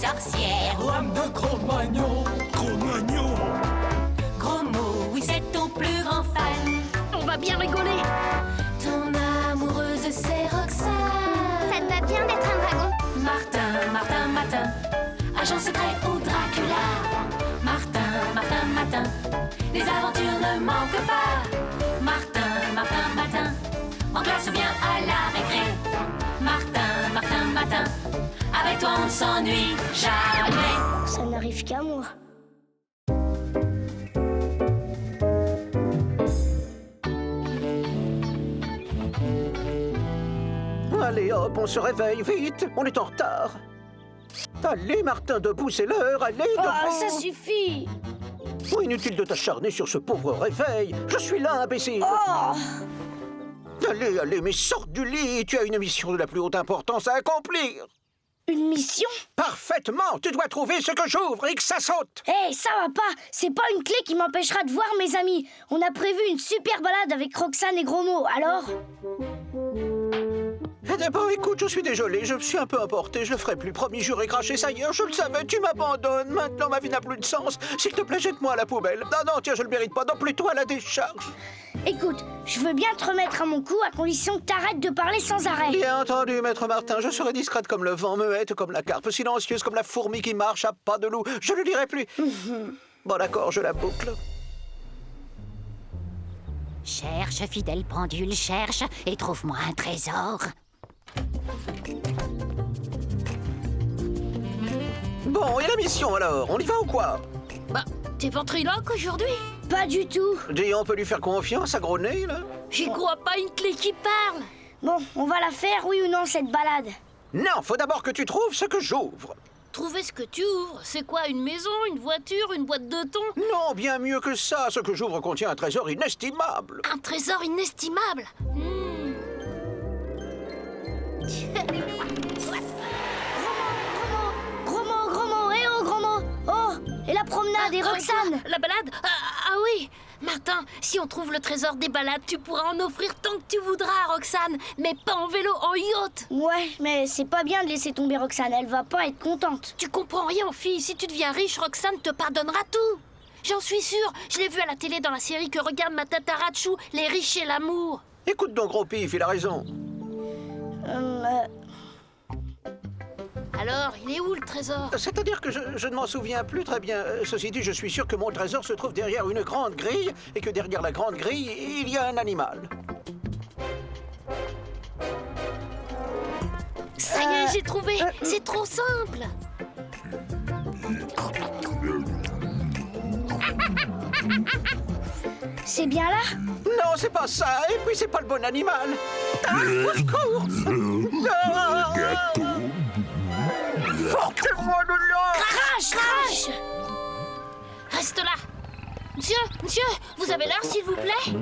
sorcière. Lame de Cro-Magnon. Cro-Magnon. Gros mot, oui, c'est ton plus grand fan. On va bien rigoler. Ton amoureuse, c'est Roxane. Ça te va bien d'être un dragon? Martin, Martin, Matin, agent secret ou Dracula. Martin, Martin, Matin, les aventures ne manquent pas. Martin, Martin, Matin, en classe ou bien à la récré. Martin, Martin, Matin, avec toi on ne s'ennuie jamais. Ça n'arrive qu'à moi. Allez hop, on se réveille, vite, on est en retard. Allez Martin, debout, c'est l'heure, allez, debout. Oh, ça suffit. Oh, inutile de t'acharner sur ce pauvre réveil. Je suis là, imbécile. Oh, Allez, allez, mais sors du lit, tu as une mission de la plus haute importance à accomplir. une mission? Parfaitement, tu dois trouver ce que j'ouvre et que ça saute. Hé, ça va pas. C'est pas une clé qui m'empêchera de voir mes amis. On a prévu une super balade avec Roxane et Gros Mot, alors? Eh d'abord, écoute, je suis désolé, je me suis un peu emporté, je le ferai plus, promis, juré, craché, ça y est, je le savais, tu m'abandonnes, maintenant ma vie n'a plus de sens. S'il te plaît, jette-moi à la poubelle. Non, non, tiens, je le mérite pas, non, plutôt à la décharge. Écoute, je veux bien te remettre à mon cou à condition que t'arrêtes de parler sans arrêt. Bien entendu, maître Martin, je serai discrète comme le vent, muette comme la carpe, silencieuse comme la fourmi qui marche à pas de loup, je ne dirai plus. Bon d'accord, je la boucle. Cherche, fidèle pendule, cherche et trouve-moi un trésor. Bon, et la mission alors, on y va ou quoi? Bah, t'es ventriloque aujourd'hui? Pas du tout. Dis, on peut lui faire confiance à gros nez, là? J'y crois pas, une clé qui parle. Bon, on va la faire, oui ou non, cette balade? Non, faut d'abord que tu trouves ce que j'ouvre. Trouver ce que tu ouvres, c'est quoi? Une maison, une voiture, une boîte de thon? Non, bien mieux que ça, ce que j'ouvre contient un trésor inestimable. Un trésor inestimable. Gros mot, eh oh, Gros mot. Oh, et la promenade et Roxane. La balade? Ah oui. Martin, si on trouve le trésor des balades, tu pourras en offrir tant que tu voudras à Roxane, mais pas en vélo, en yacht. Ouais, mais c'est pas bien de laisser tomber Roxane, elle va pas être contente. Tu comprends rien, fille. Si tu deviens riche, Roxane te pardonnera tout. J'en suis sûre. Je l'ai vu à la télé dans la série que regarde ma Tatarachou, Les riches et l'amour. Écoute donc, gros pif, il a raison. Alors, il est où le trésor? C'est-à-dire que je ne m'en souviens plus très bien. Ceci dit, je suis sûr que mon trésor se trouve derrière une grande grille et que derrière la grande grille, il y a un animal. Ça y est, j'ai trouvé. C'est trop simple. C'est bien là? Non, c'est pas ça. Et puis, c'est pas le bon animal. Ah, au secours! Gâteau. Sortez-moi de là! Crache! Reste là. Monsieur, vous avez l'heure, s'il vous plaît?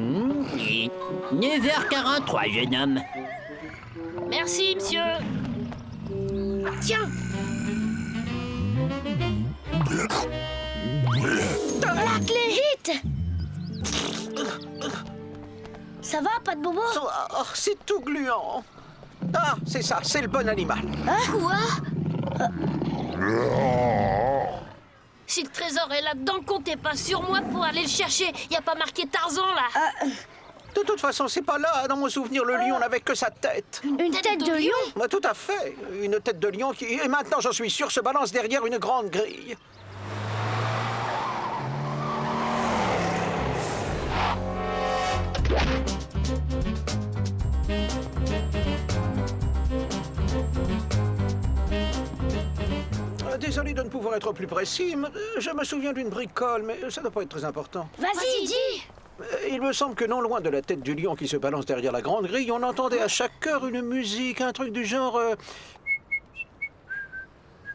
9h43, jeune homme. Merci, monsieur. Tiens. La clé, vite! Ça va, pas de bobo? Oh, c'est tout gluant. Ah, c'est ça, c'est le bon animal. Quoi? Si le trésor est là-dedans, comptez pas sur moi pour aller le chercher. Y a pas marqué Tarzan, là. De toute façon, c'est pas là. Dans mon souvenir, le lion n'avait que sa tête. Une tête de lion? Bah, tout à fait. Une tête de lion qui, et maintenant j'en suis sûr, se balance derrière une grande grille. Désolé de ne pouvoir être plus précis, mais je me souviens d'une bricole, mais ça ne doit pas être très important. Vas-y, dis! Il me semble que non loin de la tête du lion qui se balance derrière la grande grille, on entendait à chaque heure une musique, un truc du genre...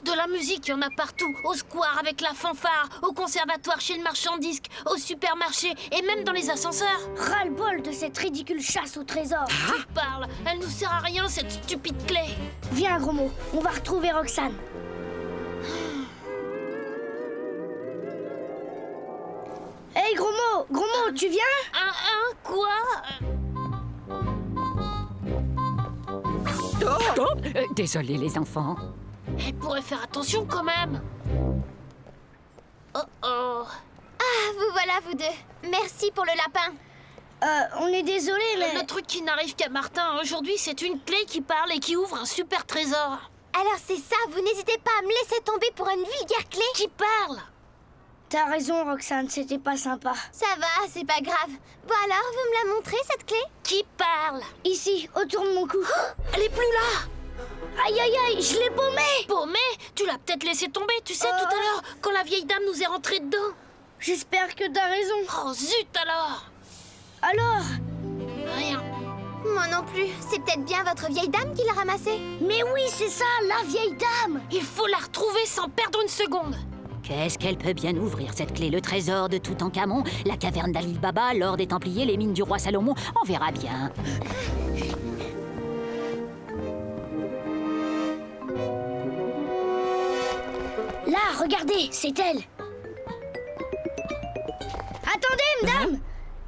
De la musique, il y en a partout. Au square avec la fanfare, au conservatoire chez le marchand de disques, au supermarché et même dans les ascenseurs. Ras-le-bol de cette ridicule chasse au trésor. Tu parles, elle nous sert à rien cette stupide clé. Viens, Gros mot, on va retrouver Roxane. Hey, Gros mot, tu viens? Quoi? Désolé les enfants. Elle pourrait faire attention quand même. Oh oh. Ah, vous voilà, vous deux. Merci pour le lapin. On est désolé, mais... Le truc qui n'arrive qu'à Martin aujourd'hui, c'est une clé qui parle et qui ouvre un super trésor. Alors c'est ça, vous n'hésitez pas à me laisser tomber pour une vulgaire clé. Qui parle? T'as raison, Roxane, c'était pas sympa. Ça va, c'est pas grave. Bon alors, vous me la montrez, cette clé? Qui parle? Ici, autour de mon cou. Elle est plus là. Aïe, aïe, aïe, je l'ai paumée. Paumé, tu l'as peut-être laissé tomber, tu sais, tout à l'heure, quand la vieille dame nous est rentrée dedans. J'espère que t'as raison. Oh zut alors. Alors? Rien. Moi non plus. C'est peut-être bien votre vieille dame qui l'a ramassée. Mais oui, c'est ça, la vieille dame. Il faut la retrouver sans perdre une seconde. Qu'est-ce qu'elle peut bien ouvrir, cette clé? Le trésor de Toutankhamon, la caverne d'Ali Baba, l'or des Templiers, les mines du roi Salomon? On verra bien. Là, regardez, c'est elle. Attendez, madame.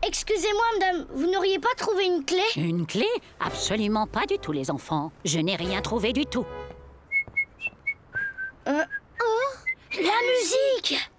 Excusez-moi, madame, vous n'auriez pas trouvé une clé? Une clé? Absolument pas du tout, les enfants. Je n'ai rien trouvé du tout. La musique!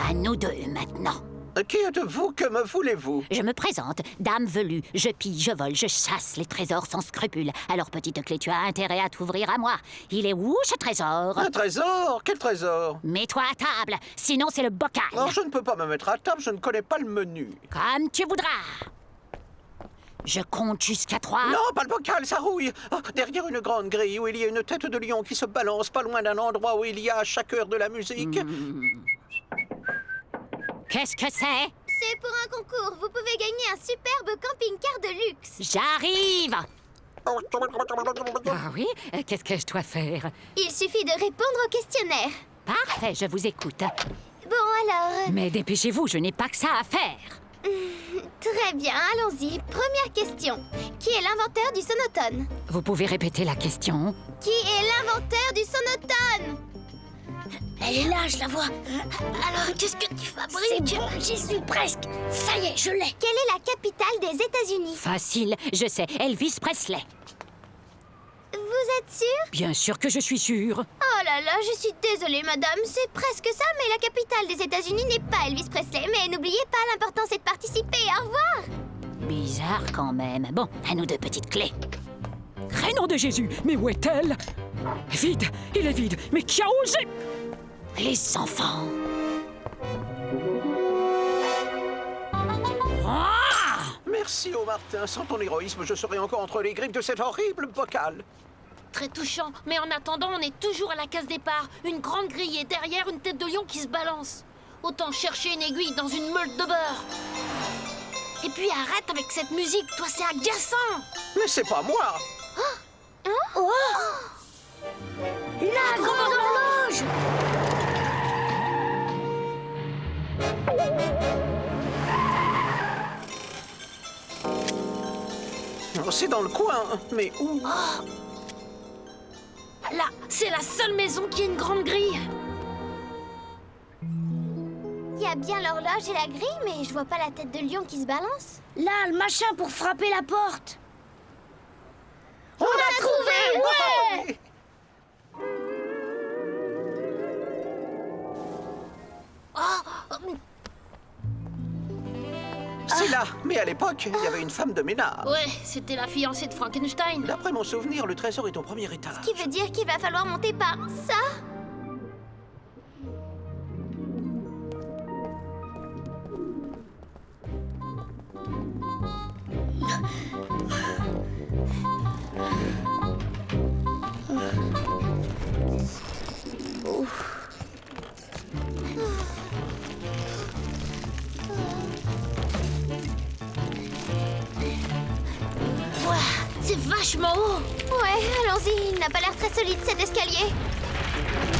À nous deux, maintenant. Qui êtes-vous? Que me voulez-vous? Je me présente, dame velue. Je pille, je vole, je chasse les trésors sans scrupule. Alors, petite clé, tu as intérêt à t'ouvrir à moi. Il est où, ce trésor? Un trésor? Quel trésor? Mets-toi à table, sinon c'est le bocal. Non, je ne peux pas me mettre à table, je ne connais pas le menu. Comme tu voudras. Je compte jusqu'à 3. Non, pas le bocal, ça rouille. Oh, derrière une grande grille où il y a une tête de lion qui se balance pas loin d'un endroit où il y a à chaque heure de la musique. Qu'est-ce que c'est? C'est pour un concours. Vous pouvez gagner un superbe camping-car de luxe. J'arrive. Ah oui? Qu'est-ce que je dois faire? Il suffit de répondre au questionnaire. Parfait, je vous écoute. Bon alors... Mais dépêchez-vous, je n'ai pas que ça à faire. Très bien, allons-y. Première question. Qui est l'inventeur du sonotone? Vous pouvez répéter la question? Qui est l'inventeur du sonotone? Elle est là, je la vois. Alors, qu'est-ce que tu C'est fabriques? bon, j'y suis presque. Ça y est, je l'ai. Quelle est la capitale des États-Unis? Facile, je sais, Elvis Presley. Vous êtes sûr? Bien sûr que je suis sûre. Oh là là, je suis désolée, madame. C'est presque ça, mais la capitale des États-Unis n'est pas Elvis Presley. Mais n'oubliez pas, l'important c'est de participer. Au revoir! Bizarre quand même. Bon, à nous deux, petites clés. Nom de Jésus, mais où est-elle? Vide, il est vide, mais qui a osé? Les enfants. Merci, oh Martin. Sans ton héroïsme, je serais encore entre les griffes de cet horrible bocal. Très touchant, mais en attendant, on est toujours à la case départ. Une grande grille et derrière une tête de lion qui se balance. Autant chercher une aiguille dans une meule de beurre. Et puis arrête avec cette musique, toi c'est agaçant. Mais c'est pas moi. La grande horloge! C'est dans le coin, mais où? Là, c'est la seule maison qui a une grande grille. Il y a bien l'horloge et la grille, mais je vois pas la tête de lion qui se balance. Là, le machin pour frapper la porte. On l'a trouvé, ouais! C'est là, mais à l'époque, il y avait une femme de ménage. Ouais, c'était la fiancée de Frankenstein. D'après mon souvenir, le trésor est au premier étage. Ce qui veut dire qu'il va falloir monter par ça. Ouah, c'est vachement haut. Ouais, allons-y, il n'a pas l'air très solide cet escalier.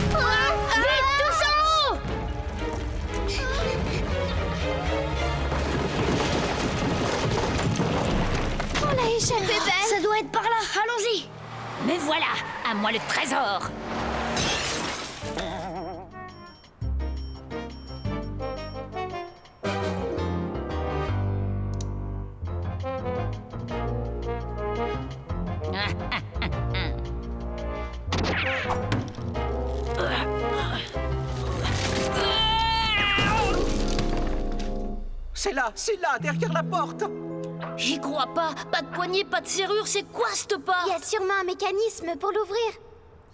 Vite, tous en haut! On l'a échappé belle. Ça doit être par là, allons-y! Me voilà, à moi le trésor. c'est là, derrière la porte. J'y crois pas. Pas de poignée, pas de serrure, c'est quoi cette Il porte? y a sûrement un mécanisme pour l'ouvrir.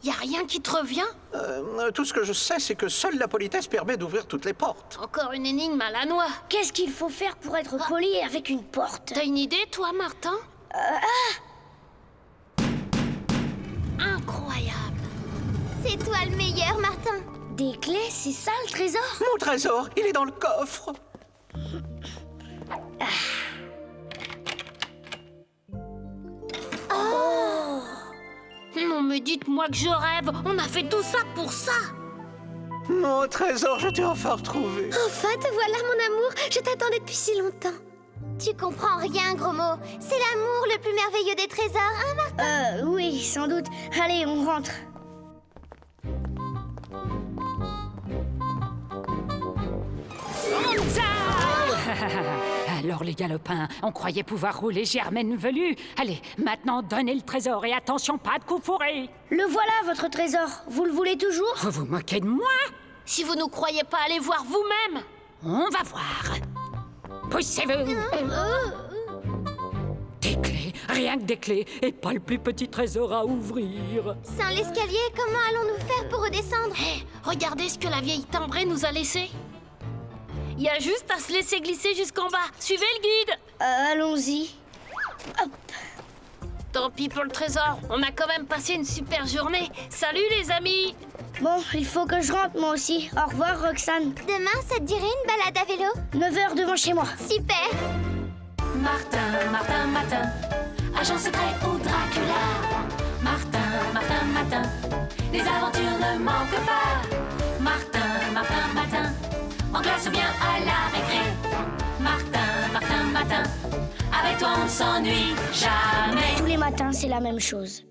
Y a rien qui te revient? Tout ce que je sais, c'est que seule la politesse permet d'ouvrir toutes les portes. Encore une énigme à la noix. Qu'est-ce qu'il faut faire pour être poli avec une porte? T'as une idée, toi, Martin? Incroyable. C'est toi le meilleur, Martin. Des clés, c'est ça le trésor? Mon trésor, il est dans le coffre. Non, mais dites-moi que je rêve. On a fait tout ça pour ça. Mon trésor, je t'ai enfin retrouvé. Enfin, te voilà, mon amour. Je t'attendais depuis si longtemps. Tu comprends rien, gros mot. C'est l'amour le plus merveilleux des trésors, hein, Martin? Oui, sans doute. Allez, on rentre. Alors les galopins, on croyait pouvoir rouler Germaine velue. Allez, maintenant donnez le trésor et attention, pas de coup fourré. Le voilà, votre trésor. Vous le voulez toujours? Vous vous moquez de moi? Si vous nous croyez pas, allez voir vous-même. On va voir. Poussez-vous. Des clés, rien que des clés, et pas le plus petit trésor à ouvrir. Sans l'escalier, comment allons-nous faire pour redescendre? Hé, regardez ce que la vieille timbrée nous a laissé. Il y a juste à se laisser glisser jusqu'en bas. Suivez le guide. Allons-y. Hop. Tant pis pour le trésor. On a quand même passé une super journée. Salut les amis. Bon, il faut que je rentre moi aussi. Au revoir, Roxane. Demain, ça te dirait une balade à vélo? 9 heures devant chez moi. Super! Martin, Martin, Martin, agent secret ou Dracula. Martin, Martin, Martin, les aventures ne manquent pas. Martin, Martin, Martin, en classe ou bien à la récré. Martin, Martin, Martin, avec toi on ne s'ennuie jamais. Tous les matins, c'est la même chose.